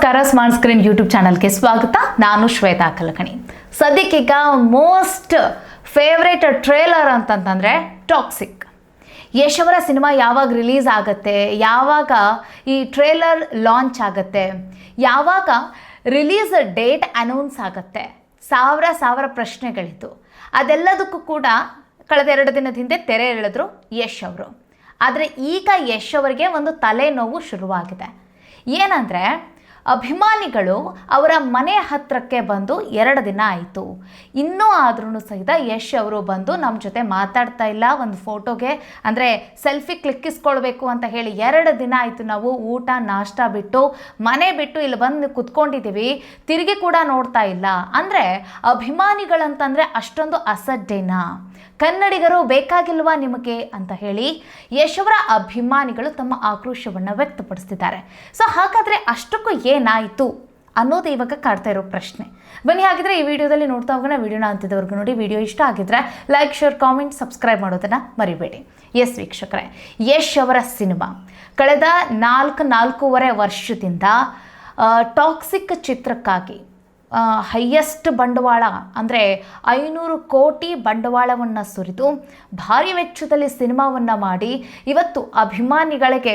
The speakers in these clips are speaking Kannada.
ನಮಸ್ಕಾರ, ಸ್ಮಾರ್ಟ್ ಸ್ಕ್ರೀನ್ ಯೂಟ್ಯೂಬ್ ಚಾನಲ್ಗೆ ಸ್ವಾಗತ. ನಾನು ಶ್ವೇತಾ ಕಲಕಣಿ. ಸದ್ಯಕ್ಕೀಗ ಮೋಸ್ಟ್ ಫೇವ್ರೇಟ್ ಟ್ರೇಲರ್ ಅಂತಂತಂದರೆ ಟಾಕ್ಸಿಕ್. ಯಶ್ ಅವರ ಸಿನಿಮಾ ಯಾವಾಗ ರಿಲೀಸ್ ಆಗುತ್ತೆ, ಯಾವಾಗ ಈ ಟ್ರೇಲರ್ ಲಾಂಚ್ ಆಗುತ್ತೆ, ಯಾವಾಗ ರಿಲೀಸ್ ಡೇಟ್ ಅನೌನ್ಸ್ ಆಗುತ್ತೆ, ಸಾವಿರ ಪ್ರಶ್ನೆಗಳಿತ್ತು. ಅದೆಲ್ಲದಕ್ಕೂ ಕೂಡ ಕಳೆದ 2 ದಿನದ ಹಿಂದೆ ತೆರೆ ಎಳೆದ್ರು ಯಶ್ ಅವರು. ಆದರೆ ಈಗ ಯಶ್ ಅವರಿಗೆ ಒಂದು ತಲೆನೋವು ಶುರುವಾಗಿದೆ. ಏನಂದರೆ, ಅಭಿಮಾನಿಗಳು ಅವರ ಮನೆ ಹತ್ತಿರಕ್ಕೆ ಬಂದು 2 ದಿನ ಆಯಿತು. ಇನ್ನೂ ಆದ್ರೂ ಸಹಿತ ಯಶ್ ಅವರು ಬಂದು ನಮ್ಮ ಜೊತೆ ಮಾತಾಡ್ತಾ ಇಲ್ಲ. ಒಂದು ಫೋಟೋಗೆ ಅಂದರೆ ಸೆಲ್ಫಿ ಕ್ಲಿಕ್ಕಿಸ್ಕೊಳ್ಬೇಕು ಅಂತ ಹೇಳಿ 2 ದಿನ ಆಯಿತು. ನಾವು ಊಟ ನಾಷ್ಟ ಬಿಟ್ಟು ಮನೆ ಬಿಟ್ಟು ಇಲ್ಲಿ ಬಂದು ಕುತ್ಕೊಂಡಿದ್ದೀವಿ, ತಿರುಗಿ ಕೂಡ ನೋಡ್ತಾ ಇಲ್ಲ. ಅಂದರೆ ಅಭಿಮಾನಿಗಳಂತಂದರೆ ಅಷ್ಟೊಂದು ಅಸಡ್ಡೆನಾ? ಕನ್ನಡಿಗರು ಬೇಕಾಗಿಲ್ವಾ ನಿಮಗೆ ಅಂತ ಹೇಳಿ ಯಶ್ ಅವರ ಅಭಿಮಾನಿಗಳು ತಮ್ಮ ಆಕ್ರೋಶವನ್ನು ವ್ಯಕ್ತಪಡಿಸ್ತಿದ್ದಾರೆ. ಸೊ ಹಾಗಾದರೆ ಅಷ್ಟಕ್ಕೂ ಏನಾಯಿತು ಅನ್ನೋದು ಇವಾಗ ಕಾಡ್ತಾ ಇರೋ ಪ್ರಶ್ನೆ. ಬನ್ನಿ, ಹಾಗಿದ್ರೆ ಈ ವಿಡಿಯೋದಲ್ಲಿ ನೋಡ್ತಾ ಹೋಗೋಣ. ವಿಡಿಯೋನ ಅಂತಿದ್ದವರೆಗೂ ನೋಡಿ. ವಿಡಿಯೋ ಇಷ್ಟ ಆಗಿದ್ರೆ ಲೈಕ್, ಶೇರ್, ಕಾಮೆಂಟ್, ಸಬ್ಸ್ಕ್ರೈಬ್ ಮಾಡೋದನ್ನು ಮರಿಬೇಡಿ. ಎಸ್ ವೀಕ್ಷಕರೇ, ಯಶ್ ಅವರ ಸಿನಿಮಾ ಕಳೆದ 4.5 ವರ್ಷದಿಂದ ಟಾಕ್ಸಿಕ್ ಚಿತ್ರಕ್ಕಾಗಿ ಹೈಯೆಸ್ಟ್ ಬಂಡವಾಳ ಅಂದರೆ 500 ಕೋಟಿ ಬಂಡವಾಳವನ್ನು ಸುರಿದು ಭಾರಿ ವೆಚ್ಚದಲ್ಲಿ ಸಿನಿಮಾವನ್ನು ಮಾಡಿ ಇವತ್ತು ಅಭಿಮಾನಿಗಳಿಗೆ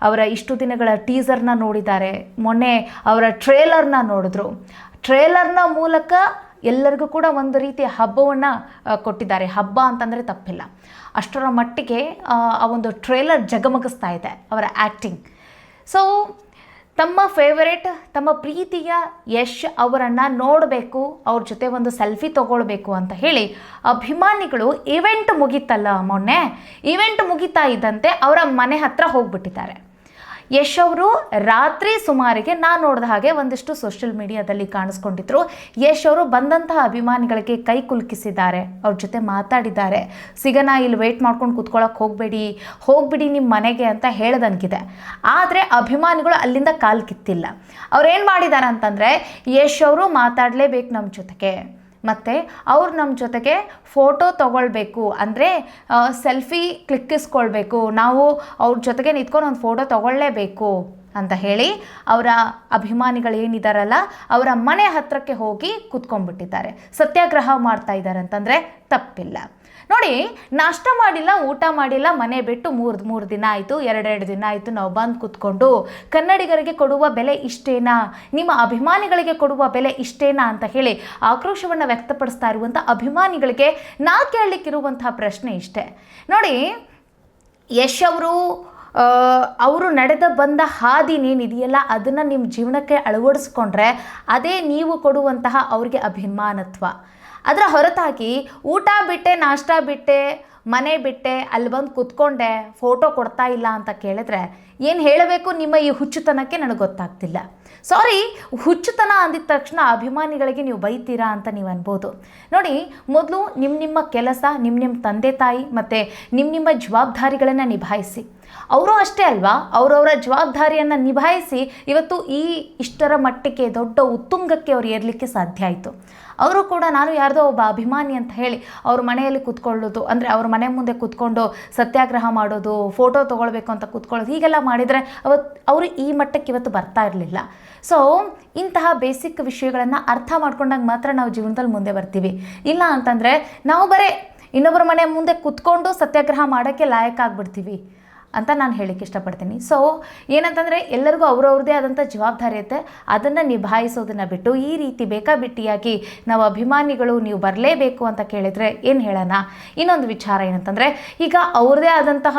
ಅವರ ಇಷ್ಟು ದಿನಗಳ ಟೀಸರ್ನ ನೋಡಿದ್ದಾರೆ. ಮೊನ್ನೆ ಅವರ ಟ್ರೇಲರ್ನ ನೋಡಿದ್ರು. ಟ್ರೇಲರ್ನ ಮೂಲಕ ಎಲ್ಲರಿಗೂ ಕೂಡ ಒಂದು ರೀತಿಯ ಹಬ್ಬವನ್ನು ಕೊಟ್ಟಿದ್ದಾರೆ. ಹಬ್ಬ ಅಂತಂದರೆ ತಪ್ಪಿಲ್ಲ. ಅಷ್ಟರ ಮಟ್ಟಿಗೆ ಆ ಒಂದು ಟ್ರೇಲರ್ ಜಗಮಗಿಸ್ತಾ ಇದೆ ಅವರ ಆ್ಯಕ್ಟಿಂಗ್. ಸೊ ತಮ್ಮ ಫೇವರೇಟ್, ತಮ್ಮ ಪ್ರೀತಿಯ ಯಶ್ ಅವರನ್ನು ನೋಡಬೇಕು, ಅವ್ರ ಜೊತೆ ಒಂದು ಸೆಲ್ಫಿ ತೊಗೊಳ್ಬೇಕು ಅಂತ ಹೇಳಿ ಅಭಿಮಾನಿಗಳು ಇವೆಂಟ್ ಮುಗೀತಲ್ಲ, ಮೊನ್ನೆ ಇವೆಂಟ್ ಮುಗಿತಾ ಇದ್ದಂತೆ ಅವರ ಮನೆ ಹತ್ರ ಹೋಗ್ಬಿಟ್ಟಿದ್ದಾರೆ. ಯಶ್ ಅವರು ರಾತ್ರಿ ಸುಮಾರಿಗೆ ನಾನು ನೋಡಿದ ಹಾಗೆ ಒಂದಿಷ್ಟು ಸೋಷಿಯಲ್ ಮೀಡಿಯಾದಲ್ಲಿ ಕಾಣಿಸ್ಕೊಂಡಿದ್ರು. ಯಶ್ ಅವರು ಬಂದಂತಹ ಅಭಿಮಾನಿಗಳಿಗೆ ಕೈ ಕುಲುಕಿಸಿದ್ದಾರೆ, ಅವ್ರ ಜೊತೆ ಮಾತಾಡಿದ್ದಾರೆ. ಸಿಗನ, ಇಲ್ಲಿ ವೆಯ್ಟ್ ಮಾಡ್ಕೊಂಡು ಕೂತ್ಕೊಳ್ಳೋಕೆ ಹೋಗ್ಬಿಡಿ ನಿಮ್ಮ ಮನೆಗೆ ಅಂತ ಹೇಳ್ದಂಗಿದೆ. ಆದರೆ ಅಭಿಮಾನಿಗಳು ಅಲ್ಲಿಂದ ಕಾಲು ಕಿತ್ತಿಲ್ಲ. ಅವ್ರೇನು ಮಾಡಿದ್ದಾರೆ ಅಂತಂದರೆ, ಯಶ್ ಅವರು ಮಾತಾಡಲೇಬೇಕು ನಮ್ಮ ಜೊತೆಗೆ, ಮತ್ತು ಅವ್ರು ನಮ್ಮ ಜೊತೆಗೆ ಫೋಟೋ ತೊಗೊಳ್ಬೇಕು, ಅಂದರೆ ಸೆಲ್ಫಿ ಕ್ಲಿಕ್ಕಿಸ್ಕೊಳ್ಬೇಕು, ನಾವು ಅವ್ರ ಜೊತೆಗೆ ನಿಂತ್ಕೊಂಡು ಒಂದು ಫೋಟೋ ತೊಗೊಳ್ಳೇಬೇಕು ಅಂತ ಹೇಳಿ ಅವರ ಅಭಿಮಾನಿಗಳು ಏನಿದ್ದಾರಲ್ಲ ಅವರ ಮನೆ ಹತ್ತಿರಕ್ಕೆ ಹೋಗಿ ಕೂತ್ಕೊಂಡ್ಬಿಟ್ಟಿದ್ದಾರೆ. ಸತ್ಯಾಗ್ರಹ ಮಾಡ್ತಾ ಇದ್ದಾರೆ ಅಂತಂದರೆ ತಪ್ಪಿಲ್ಲ. ನೋಡಿ, ನಾಷ್ಟ ಮಾಡಿಲ್ಲ, ಊಟ ಮಾಡಿಲ್ಲ, ಮನೆ ಬಿಟ್ಟು 3 ದಿನ ಆಯಿತು, 2 ದಿನ ಆಯಿತು ನಾವು ಬಂದು ಕೂತ್ಕೊಂಡು ಕನ್ನಡಿಗರಿಗೆ ಕೊಡುವ ಬೆಲೆ ಇಷ್ಟೇನಾ, ನಿಮ್ಮ ಅಭಿಮಾನಿಗಳಿಗೆ ಕೊಡುವ ಬೆಲೆ ಇಷ್ಟೇನಾ ಅಂತ ಹೇಳಿ ಆಕ್ರೋಶವನ್ನು ವ್ಯಕ್ತಪಡಿಸ್ತಾ ಇರುವಂಥ ಅಭಿಮಾನಿಗಳಿಗೆ ನಾ ಕೇಳಲಿಕ್ಕಿರುವಂತಹ ಪ್ರಶ್ನೆ ಇಷ್ಟೇ. ನೋಡಿ, ಯಶ್ ಅವರು ನಡೆದ ಬಂದ ಹಾದಿನೇನಿದೆಯಲ್ಲ ಅದನ್ನು ನಿಮ್ಮ ಜೀವನಕ್ಕೆ ಅಳವಡಿಸ್ಕೊಂಡ್ರೆ ಅದೇ ನೀವು ಕೊಡುವಂತಹ ಅವ್ರಿಗೆ ಅಭಿಮಾನತ್ವ. ಅದರ ಹೊರತಾಗಿ ಊಟ ಬಿಟ್ಟೆ, ನಾಷ್ಟ ಬಿಟ್ಟೆ, ಮನೆ ಬಿಟ್ಟೆ, ಅಲ್ಲಿ ಬಂದು ಕೂತ್ಕೊಂಡೆ, ಫೋಟೋ ಕೊಡ್ತಾ ಇಲ್ಲ ಅಂತ ಕೇಳಿದ್ರೆ ಏನು ಹೇಳಬೇಕು ನಿಮ್ಮ ಈ ಹುಚ್ಚುತನಕ್ಕೆ ನನಗೆ ಗೊತ್ತಾಗ್ತಿಲ್ಲ. ಸಾರಿ, ಹುಚ್ಚುತನ ಅಂದಿದ ತಕ್ಷಣ ಅಭಿಮಾನಿಗಳಿಗೆ ನೀವು ಬೈತೀರಾ ಅಂತ ನೀವು ಅನ್ಬೋದು. ನೋಡಿ, ಮೊದಲು ನಿಮ್ಮ ಕೆಲಸ, ನಿಮ್ಮ ತಂದೆ ತಾಯಿ ಮತ್ತು ನಿಮ್ಮ ಜವಾಬ್ದಾರಿಗಳನ್ನು ನಿಭಾಯಿಸಿ. ಅವರು ಅಷ್ಟೇ ಅಲ್ವಾ, ಅವರವರ ಜವಾಬ್ದಾರಿಯನ್ನು ನಿಭಾಯಿಸಿ ಇವತ್ತು ಇಷ್ಟರ ಮಟ್ಟಿಗೆ ದೊಡ್ಡ ಉತ್ತುಂಗಕ್ಕೆ ಅವ್ರು ಏರಲಿಕ್ಕೆ ಸಾಧ್ಯ ಆಯಿತು. ಅವರು ಕೂಡ ನಾನು ಯಾರ್ದೋ ಒಬ್ಬ ಅಭಿಮಾನಿ ಅಂತ ಹೇಳಿ ಅವ್ರ ಮನೆಯಲ್ಲಿ ಕೂತ್ಕೊಳ್ಳೋದು, ಅಂದರೆ ಅವ್ರ ಮನೆ ಮುಂದೆ ಕೂತ್ಕೊಂಡು ಸತ್ಯಾಗ್ರಹ ಮಾಡೋದು, ಫೋಟೋ ತೊಗೊಳ್ಬೇಕು ಅಂತ ಕೂತ್ಕೊಳ್ಳೋದು, ಹೀಗೆಲ್ಲ ಮಾಡಿದರೆ ಅವರು ಈ ಮಟ್ಟಕ್ಕೆ ಇವತ್ತು ಬರ್ತಾ ಇರಲಿಲ್ಲ. ಸೊ ಇಂತಹ ಬೇಸಿಕ್ ವಿಷಯಗಳನ್ನು ಅರ್ಥ ಮಾಡ್ಕೊಂಡಾಗ ಮಾತ್ರ ನಾವು ಜೀವನದಲ್ಲಿ ಮುಂದೆ ಬರ್ತೀವಿ. ಇಲ್ಲ ಅಂತಂದರೆ ನಾವು ಬರೀ ಇನ್ನೊಬ್ಬರ ಮನೆ ಮುಂದೆ ಕೂತ್ಕೊಂಡು ಸತ್ಯಾಗ್ರಹ ಮಾಡೋಕ್ಕೆ ಲಾಯಕ ಆಗ್ಬಿಡ್ತೀವಿ ಅಂತ ನಾನು ಹೇಳಕ್ಕೆ ಇಷ್ಟಪಡ್ತೀನಿ. ಸೊ ಏನಂತಂದರೆ, ಎಲ್ಲರಿಗೂ ಅವ್ರವ್ರದ್ದೇ ಆದಂಥ ಜವಾಬ್ದಾರಿ ಇರುತ್ತೆ. ಅದನ್ನು ನಿಭಾಯಿಸೋದನ್ನು ಬಿಟ್ಟು ಈ ರೀತಿ ಬೇಕಾಬಿಟ್ಟಿಯಾಗಿ ನಾವು ಅಭಿಮಾನಿಗಳು ನೀವು ಬರಲೇಬೇಕು ಅಂತ ಕೇಳಿದರೆ ಏನು ಹೇಳೋಣ. ಇನ್ನೊಂದು ವಿಚಾರ ಏನಂತಂದರೆ, ಈಗ ಅವ್ರದ್ದೇ ಆದಂತಹ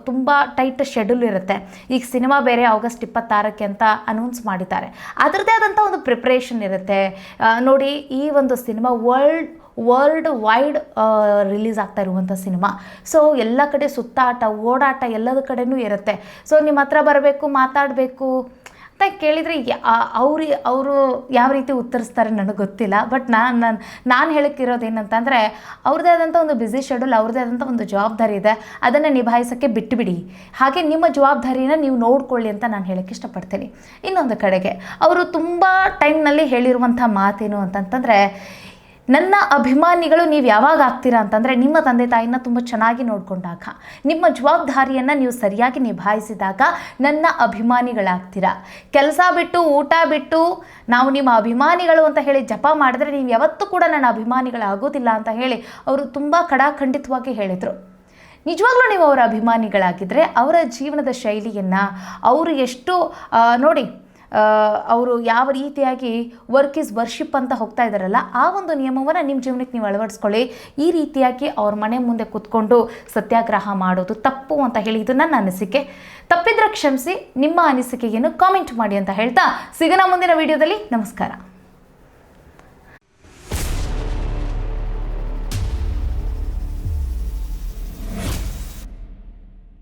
ತುಂಬ ಟೈಟ್ ಶೆಡ್ಯೂಲ್ ಇರುತ್ತೆ. ಈಗ ಸಿನಿಮಾ ಬೇರೆ ಆಗಸ್ಟ್ 26ಕ್ಕೆ ಅಂತ ಅನೌನ್ಸ್ ಮಾಡಿದ್ದಾರೆ. ಅದರದ್ದೇ ಆದಂಥ ಒಂದು ಪ್ರಿಪ್ರೇಷನ್ ಇರುತ್ತೆ. ನೋಡಿ, ಈ ಒಂದು ಸಿನಿಮಾ ವರ್ಲ್ಡ್ ವೈಡ್ ರಿಲೀಸ್ ಆಗ್ತಾ ಇರುವಂಥ ಸಿನಿಮಾ. ಸೊ ಎಲ್ಲ ಕಡೆ ಸುತ್ತಾಟ, ಓಡಾಟ ಎಲ್ಲದ ಕಡೆನೂ ಇರುತ್ತೆ. ಸೊ ನಿಮ್ಮ ಹತ್ರ ಬರಬೇಕು, ಮಾತಾಡಬೇಕು ಅಂತ ಕೇಳಿದರೆ ಅವರು ಯಾವ ರೀತಿ ಉತ್ತರಿಸ್ತಾರೆ ನನಗೆ ಗೊತ್ತಿಲ್ಲ. ಬಟ್ ನಾನು ಹೇಳಕ್ಕಿರೋದು ಏನಂತಂದರೆ, ಅವ್ರದ್ದೇ ಆದಂಥ ಒಂದು ಬ್ಯುಸಿ ಶೆಡ್ಯೂಲ್, ಅವ್ರದ್ದೇ ಆದಂಥ ಒಂದು ಜವಾಬ್ದಾರಿ ಇದೆ. ಅದನ್ನು ನಿಭಾಯಿಸೋಕ್ಕೆ ಬಿಟ್ಟುಬಿಡಿ. ಹಾಗೆ ನಿಮ್ಮ ಜವಾಬ್ದಾರಿನ ನೀವು ನೋಡ್ಕೊಳ್ಳಿ ಅಂತ ನಾನು ಹೇಳಕ್ಕೆ ಇಷ್ಟಪಡ್ತೀನಿ. ಇನ್ನೊಂದು ಕಡೆಗೆ ಅವರು ತುಂಬ ಟೈಮ್ನಲ್ಲಿ ಹೇಳಿರುವಂಥ ಮಾತೇನು ಅಂತಂತಂದರೆ, ನನ್ನ ಅಭಿಮಾನಿಗಳು ನೀವು ಯಾವಾಗ ಆಗ್ತೀರಾ ಅಂತಂದರೆ ನಿಮ್ಮ ತಂದೆ ತಾಯಿನ ತುಂಬ ಚೆನ್ನಾಗಿ ನೋಡಿಕೊಂಡಾಗ, ನಿಮ್ಮ ಜವಾಬ್ದಾರಿಯನ್ನು ನೀವು ಸರಿಯಾಗಿ ನಿಭಾಯಿಸಿದಾಗ ನನ್ನ ಅಭಿಮಾನಿಗಳಾಗ್ತೀರಾ. ಕೆಲಸ ಬಿಟ್ಟು ಊಟ ಬಿಟ್ಟು ನಾವು ನಿಮ್ಮ ಅಭಿಮಾನಿಗಳು ಅಂತ ಹೇಳಿ ಜಪ ಮಾಡಿದ್ರೆ ನೀವು ಯಾವತ್ತೂ ಕೂಡ ನನ್ನ ಅಭಿಮಾನಿಗಳಾಗೋದಿಲ್ಲ ಅಂತ ಹೇಳಿ ಅವರು ತುಂಬ ಖಡಾಖಂಡಿತವಾಗಿ ಹೇಳಿದರು. ನಿಜವಾಗ್ಲೂ ನೀವು ಅವರ ಅಭಿಮಾನಿಗಳಾಗಿದ್ದರೆ ಅವರ ಜೀವನದ ಶೈಲಿಯನ್ನು ಅವರು ಎಷ್ಟು ನೋಡಿ ಅವರು ಯಾವ ರೀತಿಯಾಗಿ ವರ್ಕ್ ಈಸ್ ವರ್ಷಿಪ್ ಅಂತ ಹೋಗ್ತಾ ಇದ್ದಾರಲ್ಲ, ಆ ಒಂದು ನಿಯಮವನ್ನು ನಿಮ್ಮ ಜೀವನಕ್ಕೆ ನೀವು ಅಳವಡಿಸ್ಕೊಳ್ಳಿ. ಈ ರೀತಿಯಾಗಿ ಅವ್ರ ಮನೆ ಮುಂದೆ ಕೂತ್ಕೊಂಡು ಸತ್ಯಾಗ್ರಹ ಮಾಡೋದು ತಪ್ಪು ಅಂತ ಹೇಳಿ ಇದು ನನ್ನ ಅನಿಸಿಕೆ. ತಪ್ಪಿದ್ರೆ ಕ್ಷಮಿಸಿ, ನಿಮ್ಮ ಅನಿಸಿಕೆಯನ್ನು ಕಾಮೆಂಟ್ ಮಾಡಿ ಅಂತ ಹೇಳ್ತಾ ಸಿಗೋಣ ಮುಂದಿನ ವಿಡಿಯೋದಲ್ಲಿ. ನಮಸ್ಕಾರ.